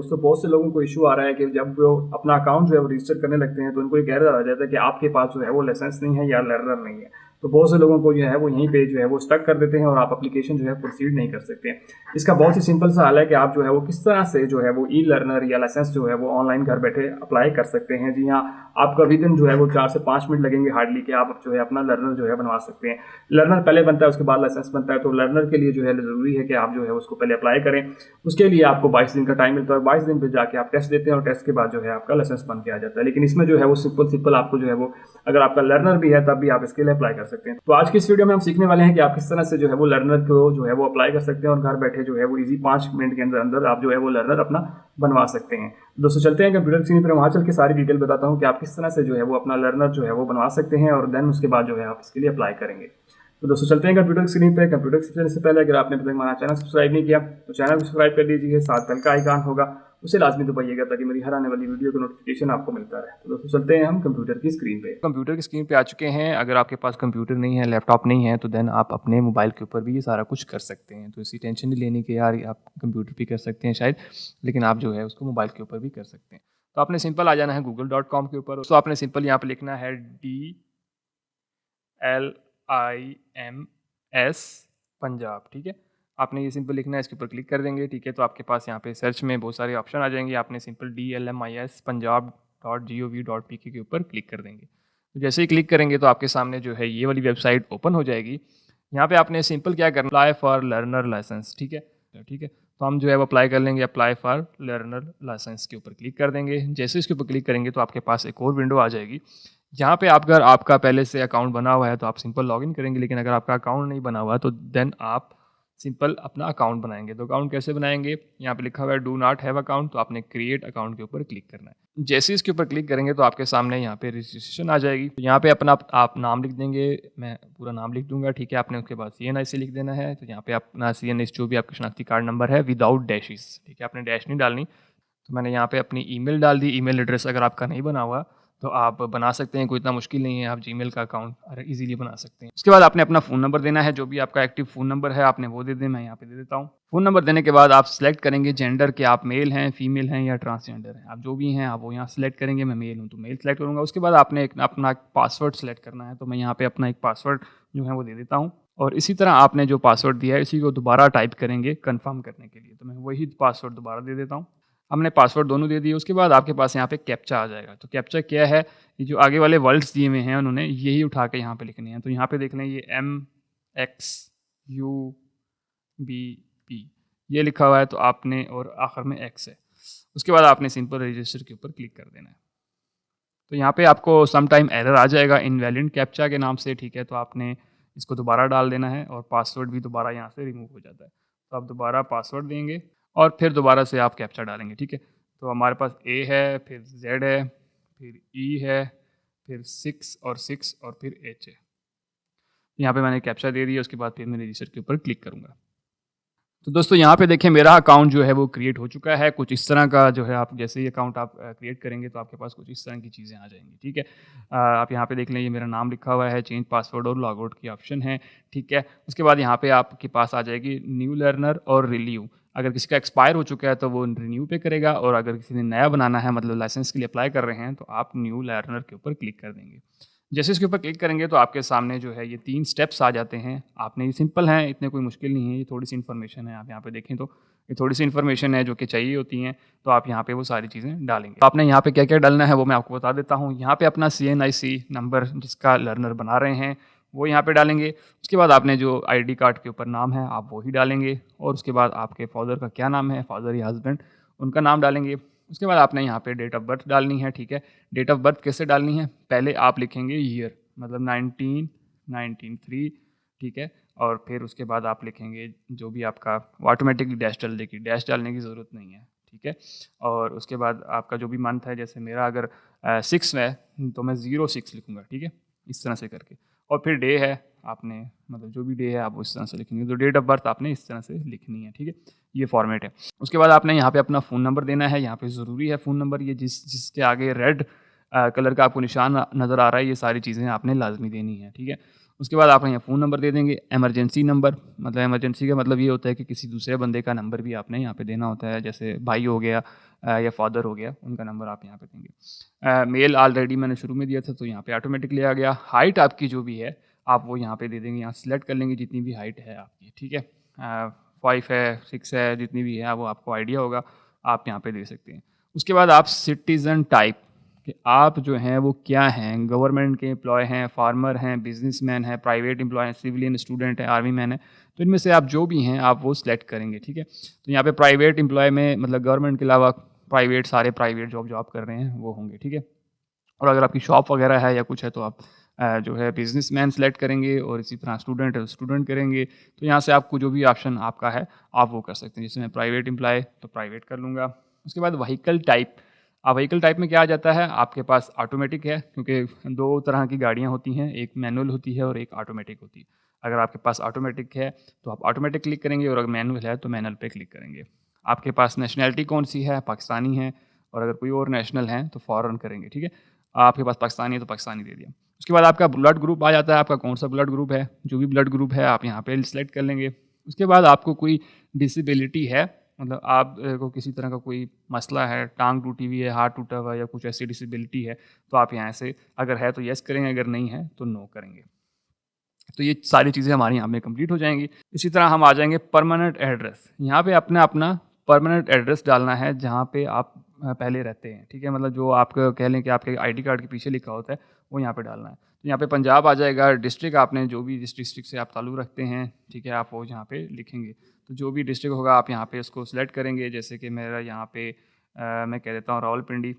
दोस्तों बहुत से लोगों को इशू आ रहा है कि जब वो अपना अकाउंट जो है वो रजिस्टर करने लगते हैं तो उनको एक एरर आ जाता है कि आपके पास जो है वो लाइसेंस नहीं है या लर्नर नहीं है। तो बहुत से लोगों को जो है वो यहीं पे जो है वो स्टक कर देते हैं और आप एप्लीकेशन जो है प्रोसीड नहीं कर सकते। इसका बहुत ही सिंपल सा हल है कि आप जो है वो किस तरह से जो है वो ई लर्नर या लाइसेंस जो है वो ऑनलाइन घर बैठे अप्लाई कर सकते हैं। जी हाँ, आपका विदिन जो है वो 4 से 5 मिनट लगेंगे हार्डली कि आप जो है अपना लर्नर जो है बनवा सकते हैं। लर्नर पहले बनता है उसके बाद लाइसेंस बनता है, तो लर्नर के लिए जो है ज़रूरी है कि आप जो है उसको पहले अप्लाई करें। उसके लिए आपको 22 दिन का टाइम मिलता है और 22 दिन पे जाके आप टेस्ट देते हैं और टेस्ट के बाद जो है आपका लाइसेंस बन के आ जाता है। लेकिन इसमें जो है वो सिंपल आपको जो है वो अगर आपका लर्नर भी है तब भी आप इसके लिए अप्लाई कर सकते हैं। तो आज की इस वीडियो में हम सीखने वाले हैं कि आप किस तरह से जो है वो लर्नर को जो है वो अप्लाई कर सकते हैं और घर बैठे जो है वो इजी 5 मिनट के अंदर अंदर आप जो है वो लर्नर अपना बनवा सकते हैं। दोस्तों चलते हैं कंप्यूटर स्क्रीन पर, वहाँ चल के सारी डिटेल बताता हूँ कि आप किस तरह से जो है वो अपना लर्नर जो है वो बनवा सकते हैं और देन उसके बाद जो है आप इसके लिए अप्लाई करेंगे। तो दोस्तों चलते हैं कंप्यूटर स्क्रीन पे। कंप्यूटर स्क्रीन से पहले अगर आपने अभी तक हमारा चैनल सब्सक्राइब नहीं किया तो चैनल को सब्सक्राइब कर लीजिए, साथ बेल का आइकन होगा उसे लाजमी दबाइएगा ताकि मेरी हर आने वाली वीडियो का नोटिफिकेशन आपको मिलता रहे। तो दोस्तों चलते हैं हम कंप्यूटर की स्क्रीन पे। कंप्यूटर की स्क्रीन पे आ चुके हैं। अगर आपके पास कंप्यूटर नहीं है, लैपटॉप नहीं है, तो देन आप अपने मोबाइल के ऊपर भी ये सारा कुछ कर सकते हैं। तो इसी टेंशन नहीं लेने के यार आप कंप्यूटर पर कर सकते हैं शायद, लेकिन आप जो है उसको मोबाइल के ऊपर भी कर सकते हैं। तो आपने सिंपल आ जाना है google.com के ऊपर। तो आपने सिंपल यहाँ पे लिखना है DLIMS पंजाब, ठीक है। आपने ये सिंपल लिखना है, इसके ऊपर क्लिक कर देंगे, ठीक है। तो आपके पास यहाँ पे सर्च में बहुत सारे ऑप्शन आ जाएंगे। आपने सिंपल DLMIS punjab.gov.pk के ऊपर क्लिक कर देंगे। तो जैसे ही क्लिक करेंगे तो आपके सामने जो है ये वाली वेबसाइट ओपन हो जाएगी। यहाँ पे आपने सिंपल क्या करना, अप्लाई फॉर लर्नर लाइसेंस, ठीक है, ठीक है। तो हम जो है वो अप्लाई कर लेंगे, अप्लाई फॉर लर्नर लाइसेंस के ऊपर क्लिक कर देंगे। जैसे इसके ऊपर क्लिक करेंगे तो आपके पास एक और विंडो आ जाएगी। यहाँ पे अगर आपका पहले से अकाउंट बना हुआ है तो आप सिंपल लॉगिन करेंगे, लेकिन अगर आपका अकाउंट नहीं बना हुआ तो देन आप सिंपल अपना अकाउंट बनाएंगे। तो अकाउंट कैसे बनाएंगे, यहाँ पे लिखा हुआ है डू नॉट हैव अकाउंट, तो आपने क्रिएट अकाउंट के ऊपर क्लिक करना है। जैसे इसके ऊपर क्लिक करेंगे तो आपके सामने यहाँ पे रजिस्ट्रेशन आ जाएगी। तो यहाँ पे अपना आप नाम लिख देंगे, मैं पूरा नाम लिख दूंगा, ठीक है। आपने उसके बाद CNIC लिख देना है। तो यहाँ पे अपना CNIC जो भी आपका शनाख्ती कार्ड नंबर है विदाउट डैशेस, ठीक है, आपने डैश नहीं डालनी। तो मैंने यहाँ पे अपनी ईमेल डाल दी। ईमेल एड्रेस अगर आपका नहीं बना हुआ तो आप बना सकते हैं, कोई इतना मुश्किल नहीं है, आप जीमेल का अकाउंट इजीली बना सकते हैं। उसके बाद आपने अपना फ़ोन नंबर देना है, जो भी आपका एक्टिव फ़ोन नंबर है आपने वो दे दें, मैं यहाँ पे दे देता हूँ। फ़ोन नंबर देने के बाद आप सिलेक्ट करेंगे जेंडर कि आप मेल हैं, फीमेल हैं या ट्रांसजेंडर हैं, आप जो भी हैं आप वो यहाँ सेलेक्ट करेंगे। मैं मेल हूँ तो मेल सेलेक्ट करूँगा। उसके बाद आपने अपना पासवर्ड सेलेक्ट करना है, तो मैं यहाँ पर अपना एक पासवर्ड जो है वो दे देता हूँ। और इसी तरह आपने जो पासवर्ड दिया है इसी को दोबारा टाइप करेंगे कन्फर्म करने के लिए, तो मैं वही पासवर्ड दोबारा दे देता हूँ। हमने पासवर्ड दोनों दे दिए। उसके बाद आपके पास यहाँ पे कैप्चा आ जाएगा। तो कैप्चा क्या है, ये जो आगे वाले वर्ड्स दिए हुए हैं उन्होंने यही उठा के यहाँ पे लिखने हैं। तो यहाँ पे देख लें ये MXUBP ये लिखा हुआ है, तो आपने और आखिर में X है। उसके बाद आपने सिंपल रजिस्टर के ऊपर क्लिक कर देना है। तो यहाँ पे आपको सम टाइम एरर आ जाएगा इनवैलिड कैप्चा के नाम से, ठीक है। तो आपने इसको दोबारा डाल देना है और पासवर्ड भी दोबारा यहाँ से रिमूव हो जाता है। तो आप दोबारा पासवर्ड देंगे और फिर दोबारा से आप कैप्चा डालेंगे, ठीक है। तो हमारे पास A है, फिर Z है, फिर E है, फिर 6 और फिर H है। यहाँ पे मैंने कैप्चा दे दिया। उसके बाद फिर मैं रजिस्टर के ऊपर क्लिक करूँगा। तो दोस्तों यहाँ पे देखें मेरा अकाउंट जो है वो क्रिएट हो चुका है। कुछ इस तरह का जो है, आप जैसे ही अकाउंट आप क्रिएट करेंगे तो आपके पास कुछ इस तरह की चीज़ें आ जाएंगी, ठीक है। आप यहाँ पे देख लें ये मेरा नाम लिखा हुआ है, चेंज पासवर्ड और लॉग आउट की ऑप्शन है, ठीक है। उसके बाद यहाँ पे आपके पास आ जाएगी न्यू लर्नर और रिन्यू। अगर किसी का एक्सपायर हो चुका है तो वो रिन्यू पे करेगा, और अगर किसी ने नया बनाना है मतलब लाइसेंस के लिए अप्लाई कर रहे हैं तो आप न्यू लर्नर के ऊपर क्लिक कर देंगे। जैसे इसके ऊपर क्लिक करेंगे तो आपके सामने जो है ये 3 स्टेप्स आ जाते हैं। आपने ये सिंपल हैं, इतने कोई मुश्किल नहीं है, ये थोड़ी सी इन्फॉर्मेशन है। आप यहाँ पे देखें तो ये थोड़ी सी इन्फॉर्मेशन है जो कि चाहिए होती हैं, तो आप यहाँ पे वो सारी चीज़ें डालेंगे। तो आपने यहाँ पे क्या क्या डालना है वो मैं आपको बता देता हूँ। यहाँ पे अपना CNIC नंबर जिसका लर्नर बना रहे हैं वो यहाँ पे डालेंगे। उसके बाद आपने जो ID कार्ड के ऊपर नाम है आप वो ही डालेंगे, और उसके बाद आपके फादर का क्या नाम है, फादर या हस्बैंड, उनका नाम डालेंगे। उसके बाद आपने यहाँ पे डेट ऑफ बर्थ डालनी है, ठीक है। डेट ऑफ बर्थ कैसे डालनी है, पहले आप लिखेंगे ईयर, मतलब 1993, ठीक है। और फिर उसके बाद आप लिखेंगे जो भी आपका, ऑटोमेटिकली डैश डाल देगी, डैश डालने की ज़रूरत नहीं है, ठीक है। और उसके बाद आपका जो भी मंथ है, जैसे मेरा अगर 6 है तो मैं 06 लिखूँगा, ठीक है, इस तरह से करके। और फिर डे है, आपने मतलब जो भी डे है आप उस तरह से लिखेंगे। तो डेट ऑफ बर्थ आपने इस तरह से लिखनी है, ठीक है। ये फॉर्मेट है। उसके बाद आपने यहाँ पे अपना फ़ोन नंबर देना है। यहाँ पे ज़रूरी है फ़ोन नंबर, ये जिसके आगे रेड कलर का आपको निशान नज़र आ रहा है, ये सारी चीज़ें आपने लाजमी देनी है, ठीक है। उसके बाद आप यहाँ फ़ोन नंबर दे देंगे, इमरजेंसी नंबर, मतलब इमरजेंसी का मतलब ये होता है कि किसी दूसरे बंदे का नंबर भी आपने यहाँ पे देना होता है, जैसे भाई हो गया या फादर हो गया, उनका नंबर आप यहाँ पे देंगे। मेल ऑलरेडी मैंने शुरू में दिया था तो यहाँ पे ऑटोमेटिकली आ गया। हाइट आपकी जो भी है आप वो यहाँ पे दे देंगे, यहाँ सेलेक्ट कर लेंगे जितनी भी हाइट है आपकी, ठीक है। 5 है, 6 है, जितनी भी है वो आपको आइडिया होगा, आप यहाँ पे दे सकते हैं। उसके बाद आप सिटीज़न टाइप कि आप जो हैं वो क्या हैं, गवर्नमेंट के एम्प्लॉय हैं, फार्मर हैं, बिजनेसमैन हैं, प्राइवेट एम्प्लॉय हैं, सिविलियन स्टूडेंट हैं, आर्मी मैन हैं, तो इनमें से आप जो भी हैं आप वो सिलेक्ट करेंगे, ठीक है। तो यहाँ पे प्राइवेट एम्प्लॉय में मतलब गवर्नमेंट के अलावा प्राइवेट, सारे प्राइवेट जॉब कर रहे हैं वो होंगे, ठीक है। और अगर आपकी शॉप वगैरह है या कुछ है तो आप जो है बिजनेसमैन सेलेक्ट करेंगे, और इसी तरह स्टूडेंट है तो स्टूडेंट करेंगे। तो यहाँ से आपको जो भी ऑप्शन आपका है आप वो कर सकते हैं। जैसे मैं प्राइवेट एम्प्लॉय तो प्राइवेट कर लूँगा। उसके बाद व्हीकल टाइप, अब व्हीकल टाइप में क्या आ जाता है, आपके पास ऑटोमेटिक है, क्योंकि 2 तरह की गाड़ियाँ होती हैं, एक मैनुअल होती है और एक ऑटोमेटिक होती है। अगर आपके पास ऑटोमेटिक है तो आप ऑटोमेटिक क्लिक करेंगे, और अगर मैनुअल है तो मैनुअल पे क्लिक करेंगे। आपके पास नेशनैलिटी कौन-सी है, पाकिस्तानी है, और अगर कोई और नेशनल है तो फ़ॉरेन करेंगे, ठीक है। आपके पास पाकिस्तानी है तो पाकिस्तानी दे दिया। उसके बाद आपका ब्लड ग्रुप आ जाता है, आपका कौन-सा ब्लड ग्रुप है, जो भी ब्लड ग्रुप है आप यहाँ पे सिलेक्ट कर लेंगे। उसके बाद आपको कोई डिसेबिलिटी है, मतलब आप को किसी तरह का कोई मसला है, टाँग टूटी हुई है, हाथ टूटा हुआ है या कुछ ऐसी डिसेबिलिटी है, तो आप यहाँ से अगर है तो येस करेंगे, अगर नहीं है तो नो करेंगे। तो ये सारी चीज़ें हमारी यहाँ पे कंप्लीट हो जाएँगी। इसी तरह हम आ जाएँगे परमानेंट एड्रेस। यहाँ पे अपना अपना परमानेंट एड्रेस डालना है जहाँ पे आप पहले रहते हैं, ठीक है? मतलब जो आपका कह लें कि आपके आईडी कार्ड के पीछे लिखा होता है, वो यहाँ पे डालना है। तो यहाँ पे पंजाब आ जाएगा, डिस्ट्रिक्ट आपने जो भी जिस डिस्ट्रिक्ट से आप ताल्लुक़ रखते हैं, ठीक है? आप वो यहाँ पे लिखेंगे। तो जो भी डिस्ट्रिक्ट होगा आप यहाँ पे उसको सेलेक्ट करेंगे, जैसे कि मेरा यहाँ पे मैं कह देता हूँ रावलपिंडी।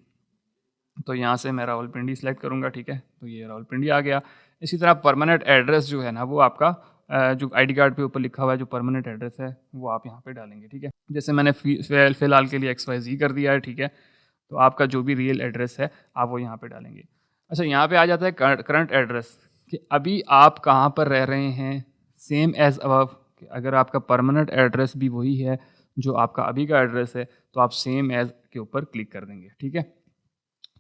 तो यहाँ से मैं रावलपिंडी सेलेक्ट करूँगा, ठीक है? तो ये रावलपिंडी आ गया। इसी तरह परमानेंट एड्रेस जो है ना वो आपका जो आईडी कार्ड पे ऊपर लिखा हुआ है जो परमानेंट एड्रेस है वो आप यहाँ पे डालेंगे, ठीक है? जैसे मैंने फ़िलहाल के लिए XYZ कर दिया है, ठीक है? तो आपका जो भी रियल एड्रेस है आप वो यहाँ पे डालेंगे। अच्छा, यहाँ पे आ जाता है करंट एड्रेस कि अभी आप कहाँ पर रह रहे हैं, सेम एज़ अबव। कि अगर आपका परमानेंट एड्रेस भी वही है जो आपका अभी का एड्रेस है, तो आप सेम एज़ के ऊपर क्लिक कर देंगे, ठीक है?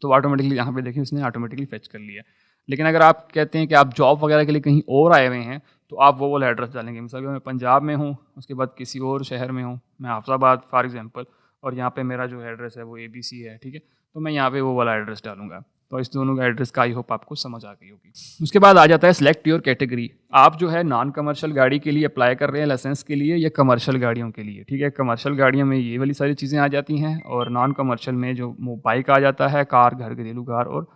तो ऑटोमेटिकली यहाँ पे देखिए उसने ऑटोमेटिकली फेच कर लिया। लेकिन अगर आप कहते हैं कि आप जॉब वगैरह के लिए कहीं और आए हुए हैं, तो आप वो वाला एड्रेस डालेंगे। मिसाल के मैं पंजाब में हूँ, उसके बाद किसी और शहर में हूँ, मैं हाफ़िज़ाबाद फॉर एग्ज़ाम्पल, और यहाँ पे मेरा जो एड्रेस है वो ABC है, ठीक है? तो मैं यहाँ पे वो वाला एड्रेस डालूँगा। तो इस दोनों का एड्रेस का आई होप आपको समझ आ गई होगी। उसके बाद आ जाता है सिलेक्ट योर कैटेगरी। आप जो है नॉन कमर्शियल गाड़ी के लिए अप्लाई कर रहे हैं लाइसेंस के लिए या कमर्शियल गाड़ियों के लिए, ठीक है? कमर्शियल गाड़ियों में ये वाली सारी चीज़ें आ जाती हैं, और नॉन कमर्शियल में जो बाइक आ जाता है, कार, घर, घरेलू कार, और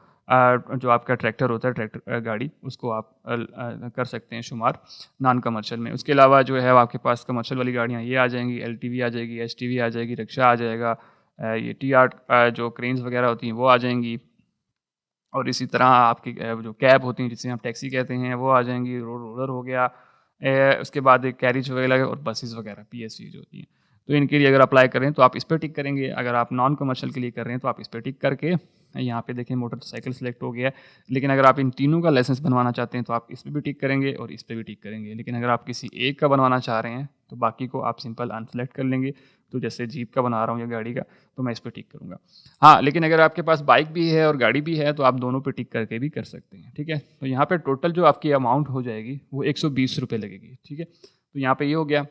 जो आपका ट्रैक्टर होता है, ट्रैक्टर गाड़ी, उसको आप कर सकते हैं शुमार नॉन कमर्शियल में। उसके अलावा जो है आपके पास कमर्शियल वाली गाड़ियाँ ये आ जाएँगी, LTV आ जाएगी, HTV आ जाएगी, रिक्शा आ जाएगा, ये TR जो क्रेन्स वगैरह होती हैं वो आ जाएँगी। और इसी तरह आपकी जो कैब होती हैं जिसे हम टैक्सी कहते हैं वो आ जाएँगी, रोलर हो गया। उसके बाद एक कैरिज वगैरह और बसेस वगैरह PSV जो होती हैं। तो इनके लिए अगर अप्लाई करें तो आप इस पे टिक करेंगे। अगर आप नॉन कमर्शियल के लिए कर रहे हैं तो आप इस पे टिक करके यहाँ पे देखिए मोटरसाइकिल सेलेक्ट हो गया है। लेकिन अगर आप इन तीनों का लाइसेंस बनवाना चाहते हैं तो आप इस पे भी टिक करेंगे और इस पे भी टिक करेंगे। लेकिन अगर आप किसी एक का बनवाना चाह रहे हैं तो बाकी को आप सिंपल अनसेलेक्ट कर लेंगे। तो जैसे जीप का बना रहा हूँ या गाड़ी का, तो मैं इस पे टिक करूँगा। हाँ, लेकिन अगर आपके पास बाइक भी है और गाड़ी भी है तो आप दोनों पे टिक करके भी कर सकते हैं, ठीक है? तो यहाँ पे टोटल जो आपकी अमाउंट हो जाएगी वो 120 रुपये लगेगी, ठीक है? तो यहाँ पे ये हो गया।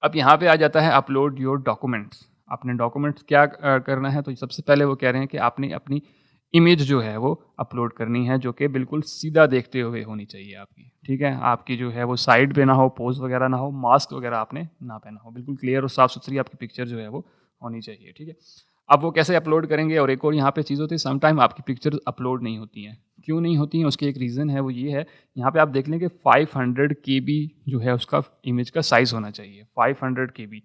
अब यहाँ पे आ जाता है अपलोड योर डॉक्यूमेंट्स। आपने डॉक्यूमेंट्स क्या करना है, तो सबसे पहले वो कह रहे हैं कि आपने अपनी इमेज जो है वो अपलोड करनी है, जो कि बिल्कुल सीधा देखते हुए होनी चाहिए आपकी, ठीक है? आपकी जो है वो साइड पे ना हो, पोज़ वगैरह ना हो, मास्क वगैरह आपने ना पहना हो, बिल्कुल क्लियर और साफ-सुथरी आपकी पिक्चर जो है वो होनी चाहिए, ठीक है? अब वो कैसे अपलोड करेंगे, और एक और यहाँ पे चीज़ होती है, सम टाइम आपकी पिक्चर्स अपलोड नहीं होती हैं। क्यों नहीं होती हैं, उसकी एक रीज़न है, वो ये है, यहाँ पे आप देख लें कि 500 केबी जो है उसका इमेज का साइज़ होना चाहिए, 500 केबी।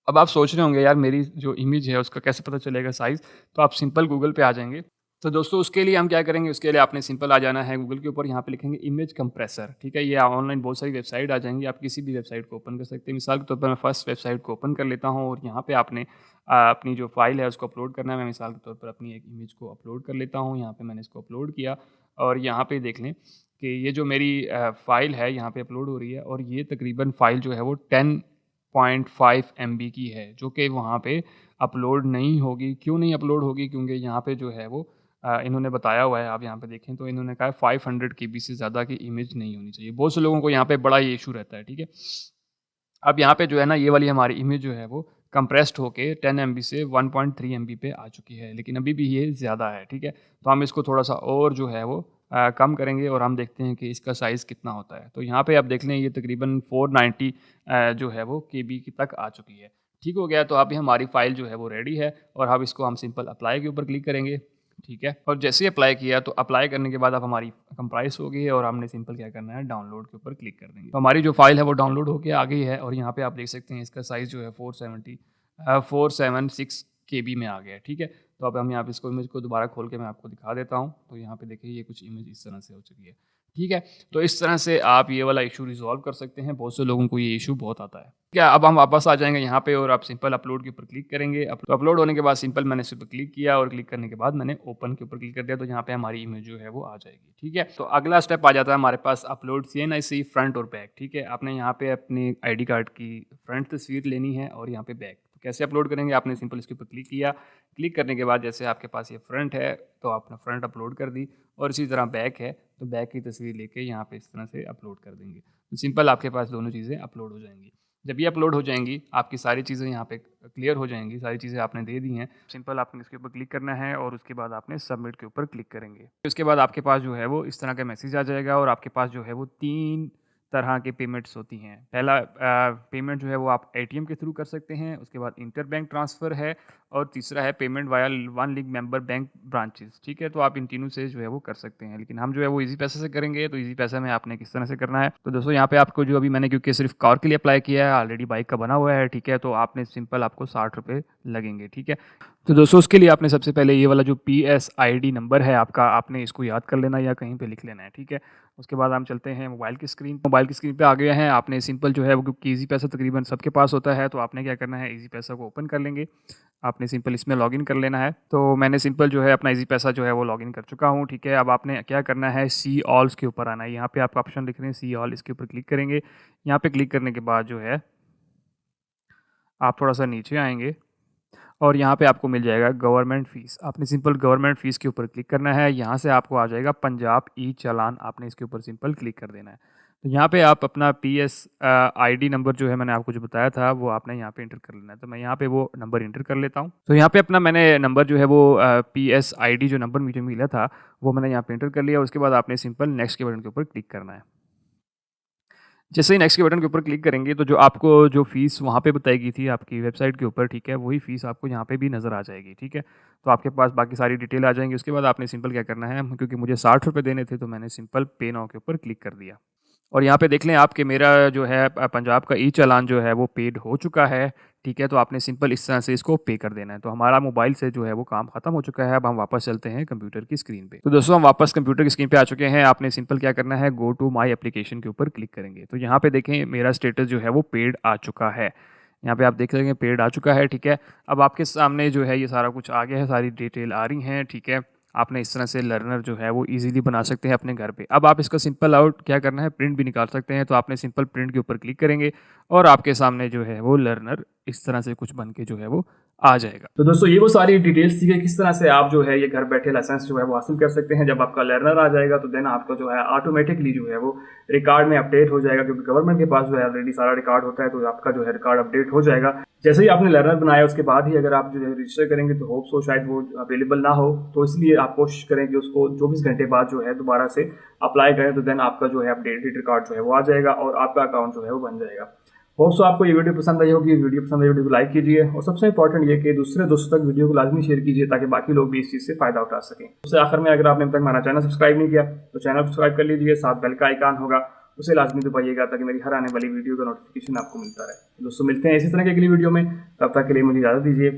अब आप सोच रहे होंगे यार मेरी जो इमेज है उसका कैसे पता चलेगा साइज़? तो आप सिंपल गूगल पे आ जाएँगे। तो दोस्तों उसके लिए हम क्या करेंगे, उसके लिए आपने सिंपल आ जाना है गूगल के ऊपर, यहाँ पे लिखेंगे इमेज कंप्रेसर, ठीक है? ये ऑनलाइन बहुत सारी वेबसाइट आ जाएँगी, आप किसी भी वेबसाइट को ओपन कर सकते हैं। मिसाल के तौर पर मैं फर्स्ट वेबसाइट को ओपन कर लेता हूँ, और यहाँ पे आपने अपनी जो फ़ाइल है उसको अपलोड करना है। मैं मिसाल के तौर पर अपनी एक इमेज को अपलोड कर लेता हूँ, यहाँ पे मैंने इसको अपलोड किया, और यहाँ पे देख लें कि ये जो मेरी फ़ाइल है यहाँ पे अपलोड हो रही है, और ये तकरीबन फ़ाइल जो है वो 10.5 MB की है, जो कि वहाँ पे अपलोड नहीं होगी। क्यों नहीं अपलोड होगी? क्योंकि यहाँ पे जो है वो इन्होंने बताया हुआ है, आप यहाँ पे देखें तो इन्होंने कहा है 500 केबी से ज़्यादा की इमेज नहीं होनी चाहिए। बहुत से लोगों को यहाँ पे बड़ा ये इशू रहता है, ठीक है। अब यहाँ पे जो है ना, ये वाली हमारी इमेज जो है वो कंप्रेस्ड होके 10 एमबी से 1.3 एमबी पे आ चुकी है, लेकिन अभी भी ये ज़्यादा है, ठीक है। तो हम इसको थोड़ा-सा और जो है वो कम करेंगे और हम देखते हैं कि इसका साइज़ कितना होता है। तो यहाँ पे आप देख लें, ये तकरीबन 490 जो है वो केबी की तक आ चुकी है। ठीक हो गया, तो अभी हमारी फ़ाइल जो है वो रेडी है और अब इसको हम सिंपल अप्लाई के ऊपर क्लिक करेंगे, ठीक है। और जैसे ही अप्लाई किया, तो अप्लाई करने के बाद अब हमारी कंप्राइज़ हो गई है और हमने सिंपल क्या करना है, डाउनलोड के ऊपर क्लिक कर देंगे। तो हमारी जो फ़ाइल है वो डाउनलोड होके आ गई है और यहाँ पे आप देख सकते हैं इसका साइज़ जो है 476 केबी में आ गया है, ठीक है। तो अब हम यहाँ पे इसको इमेज को दोबारा खोल के मैं आपको दिखा देता हूँ। तो यहाँ पे देखिए, ये कुछ इमेज इस तरह से हो चुकी है, ठीक है। तो इस तरह से आप ये वाला इशू रिज़ॉल्व कर सकते हैं। बहुत से लोगों को ये इशू बहुत आता है। क्या अब हम वापस आ जाएँगे यहाँ पे और आप सिंपल अपलोड के ऊपर क्लिक करेंगे। तो अपलोड होने के बाद सिंपल मैंने इस पर क्लिक किया और क्लिक करने के बाद मैंने ओपन के ऊपर क्लिक कर दिया, तो यहाँ पे हमारी इमेज जो है वो आ जाएगी, ठीक है। तो अगला स्टेप आ जाता है हमारे पास अपलोड CNIC फ्रंट और बैक, ठीक है। आपने यहाँ पे अपनी ID कार्ड की फ्रंट तस्वीर लेनी है और यहाँ पे बैक। तो कैसे अपलोड करेंगे, आपने सिंपल इसके ऊपर क्लिक किया। क्लिक करने के बाद जैसे आपके पास ये फ्रंट है तो आपने फ्रंट अपलोड कर दी और इसी तरह बैक है तो बैक की तस्वीर लेके यहाँ पे इस तरह से अपलोड कर देंगे। तो सिंपल आपके पास दोनों चीज़ें अपलोड हो जाएंगी। जब ये अपलोड हो जाएंगी, आपकी सारी चीज़ें यहाँ पे क्लियर हो जाएंगी, सारी चीज़ें आपने दे दी हैं। सिंपल आपने इसके ऊपर क्लिक करना है और उसके बाद आपने सबमिट के ऊपर क्लिक करेंगे। उसके बाद आपके पास जो है वो इस तरह का मैसेज आ जाएगा और आपके पास जो है वो 3 तरह के पेमेंट्स होती हैं। पहला पेमेंट जो है वो आप ATM के थ्रू कर सकते हैं, उसके बाद इंटर बैंक ट्रांसफ़र है और तीसरा है payment via one link member bank branches, ठीक है। तो आप इन तीनों से जो है वो कर सकते हैं, लेकिन हम जो है वो ईज़ी पैसे से करेंगे। तो ईज़ी पैसा में आपने किस तरह से करना है, तो दोस्तों यहाँ पे आपको जो अभी मैंने क्योंकि सिर्फ कार के लिए अप्लाई किया है, ऑलरेडी बाइक का बना हुआ है, ठीक है। तो आपने सिंपल आपको 60 रुपये लगेंगे, ठीक है। तो दोस्तों उसके लिए आपने सबसे पहले ये वाला जो PSID नंबर है आपका, आपने इसको याद कर लेना या कहीं पे लिख लेना है, ठीक है। उसके बाद हम चलते हैं मोबाइल की स्क्रीन पे आ गए हैं। आपने सिंपल जो है वो, क्योंकि ईज़ी पैसा तकरीबन सबके पास होता है, तो आपने क्या करना है, ईज़ी पैसा को ओपन कर लेंगे। आपने सिंपल इसमें लॉगिन कर लेना है। तो मैंने सिंपल जो है अपना ईज़ी पैसा जो है वो लॉगिन कर चुका हूँ, ठीक है। अब आपने क्या करना है, सी ऑल्स के ऊपर आना है। यहाँ पे आपका ऑप्शन दिख रहे हैं सी ऑल, इसके ऊपर क्लिक करेंगे। यहाँ पे क्लिक करने के बाद जो है आप थोड़ा-सा नीचे आएँगे और यहाँ पे आपको मिल जाएगा गवर्नमेंट फ़ीस। आपने सिंपल गवर्नमेंट फ़ीस के ऊपर क्लिक करना है। यहाँ से आपको आ जाएगा पंजाब ई चालान, आपने इसके ऊपर सिंपल क्लिक कर देना है। तो यहाँ पे आप अपना PSID नंबर जो है मैंने आपको जो बताया था वो आपने यहाँ पे एंटर कर लेना है। तो मैं यहाँ पे वो नंबर एंटर कर लेता हूँ। तो यहाँ पे अपना मैंने नंबर जो है वो PSID जो नंबर मुझे मिला था वो मैंने यहाँ पे एंटर कर लिया। उसके बाद आपने सिंपल नेक्स्ट के बटन के ऊपर क्लिक करना है। जैसे ही नेक्स्ट के बटन के ऊपर क्लिक करेंगे तो जो आपको जो फ़ीस वहाँ पे बताई गई थी आपकी वेबसाइट के ऊपर, ठीक है, वही फ़ीस आपको यहाँ पे भी नज़र आ जाएगी, ठीक है। तो आपके पास बाकी सारी डिटेल आ जाएँगी। उसके बाद आपने सिंपल क्या करना है, क्योंकि मुझे 60 रुपये देने थे तो मैंने सिंपल पे नाउ के ऊपर क्लिक कर दिया। और यहाँ पे देख लें आप कि मेरा जो है पंजाब का ई चालान जो है वो पेड हो चुका है, ठीक है। तो आपने सिंपल इस तरह से इसको पे कर देना है। तो हमारा मोबाइल से जो है वो काम खत्म हो चुका है। अब हम वापस चलते हैं कंप्यूटर की स्क्रीन पे। तो दोस्तों हम वापस कंप्यूटर की स्क्रीन पे आ चुके हैं। आपने सिंपल क्या करना है, गो टू माई एप्लीकेशन के ऊपर क्लिक करेंगे। तो यहाँ पे देखें मेरा स्टेटस जो है वो पेड आ चुका है। यहाँ पे आप देख लेंगे पेड आ चुका है, ठीक है। अब आपके सामने जो है ये सारा कुछ आ गया है, सारी डिटेल आ रही हैं, ठीक है। आपने इस तरह से लर्नर जो है वो ईज़िली बना सकते हैं अपने घर पे। अब आप इसका सिंपल आउट क्या करना है, प्रिंट भी निकाल सकते हैं। तो आपने सिंपल प्रिंट के ऊपर क्लिक करेंगे और आपके सामने जो है वो लर्नर इस तरह से कुछ बन के जो है वो आ जाएगा। तो दोस्तों ये वो सारी डिटेल्स थी कि किस तरह से आप जो है ये घर बैठे लाइसेंस जो है वो हासिल कर सकते हैं। जब आपका लर्नर आ जाएगा तो देन आपका जो है ऑटोमेटिकली जो है वो रिकॉर्ड में अपडेट हो जाएगा, क्योंकि गवर्नमेंट के पास जो है ऑलरेडी सारा रिकॉर्ड होता है। तो आपका जो है रिकॉर्ड अपडेट हो जाएगा। जैसे ही आपने लर्नर बनाया उसके बाद ही अगर आप जो है रजिस्टर करेंगे तो होप्स हो शायद वो अवेलेबल ना हो, तो इसलिए आप कोशिश करें कि उसको 24 घंटे बाद जो है दोबारा से अप्लाई करें। तो देन आपका जो है अपडेटेड रिकॉर्ड जो है वो आ जाएगा और आपका अकाउंट जो है वो बन जाएगा। होप सो आपको ये वीडियो पसंद आई होगी। वीडियो पसंद आई वीडियो को लाइक कीजिए और सबसे इंपॉर्टेंट ये कि दूसरे दोस्तों तक वीडियो को लाजमी शेयर कीजिए ताकि बाकी लोग भी इस चीज़ से फायदा उठा सकें। उससे आखिर में अगर आपने अब तक हमारा चैनल सब्सक्राइब नहीं किया तो चैनल सब्सक्राइब कर लीजिए, साथ बेल का आइकन होगा उसे लाजमी दबाइएगा ताकि मेरी हर आने वाली वीडियो का नोटिफिकेशन आपको मिलता रहे। दोस्तों मिलते हैं इसी तरह की अगली वीडियो में, तब तक के लिए मुझे इजाज़त दीजिए।